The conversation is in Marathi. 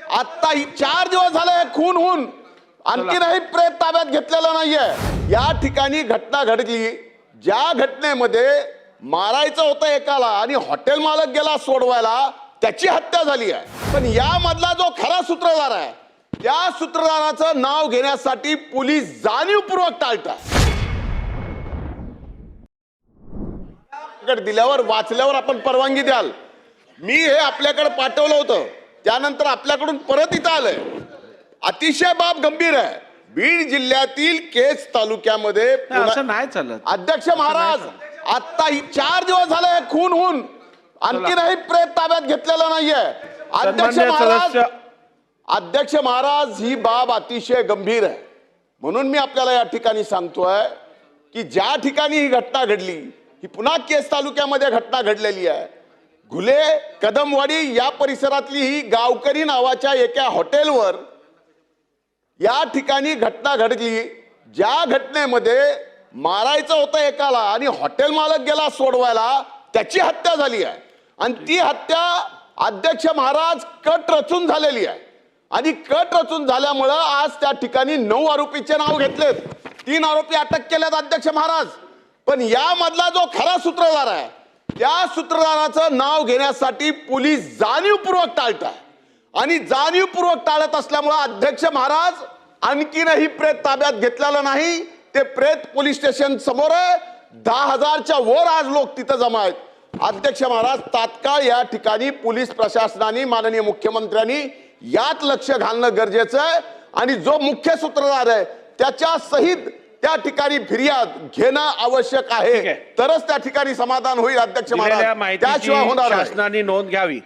आता 4 दिवस झाले खून होऊन आणखीनही प्रेत ताब्यात घेतलेलं नाहीये। या ठिकाणी घटना घडली, ज्या घटनेमध्ये मारायचं होतं एकाला आणि हॉटेल मालक गेला सोडवायला, त्याची हत्या झाली आहे। पण या मधला जो खरा सूत्रधार आहे, त्या सूत्रधाराचं नाव घेण्यासाठी पोलीस जाणीवपूर्वक टाळतात। दिल्यावर वाचल्यावर आपण परवानगी द्याल। मी हे आपल्याकडे पाठवलं होतं, त्यानंतर आपल्याकडून परत इथं आलंय। अतिशय बाब गंभीर आहे। बीड जिल्ह्यातील केज तालुक्यामध्ये असं नाही चालत। अध्यक्ष महाराज, आता 4 दिवस झाले खून होऊन आणखीनही प्रेत ताब्यात घेतलेलं नाहीये। अध्यक्ष महाराज, ही बाब अतिशय गंभीर आहे। म्हणून मी आपल्याला या ठिकाणी सांगतोय की ज्या ठिकाणी ही घटना घडली, ही पुन्हा केज तालुक्यामध्ये घटना घडलेली आहे। घुले कदमवाडी या परिसरातली ही गावकरी नावाच्या एका हॉटेलवर या ठिकाणी घटना घडली, ज्या घटनेमध्ये मारायचं होतं एकाला आणि हॉटेल मालक गेला सोडवायला, त्याची हत्या झाली आहे। आणि ती हत्या अध्यक्ष महाराज कट रचून झालेली आहे। आणि कट रचून झाल्यामुळं आज त्या ठिकाणी 9 आरोपीचे नाव घेतलेत, 3 आरोपी अटक केलेत अध्यक्ष महाराज। पण या मधला जो खरा सूत्रधार आहे, त्या सूत्रधाराचं नाव घेण्यासाठी पोलीस जाणीवपूर्वक टाळतात। आणि जाणीवपूर्वक टाळत असल्यामुळे अध्यक्ष महाराज, आणखीनही प्रेत ताब्यात घेतलेलं नाही। ते प्रेत पोलीस स्टेशन समोर आहे। 10,000च्या वर आज लोक तिथं जमा आहेत। अध्यक्ष महाराज, तात्काळ या ठिकाणी पोलीस प्रशासनाने, माननीय मुख्यमंत्र्यांनी यात लक्ष घालणं गरजेचं आहे। आणि जो मुख्य सूत्रधार आहे त्याच्या सहित त्या ठिकाणी फिर्याद घेणं आवश्यक आहे, तरच त्या ठिकाणी समाधान होईल अध्यक्ष महाराज, त्याशिवाय होणार नाही। शासनाने नोंद घ्यावी।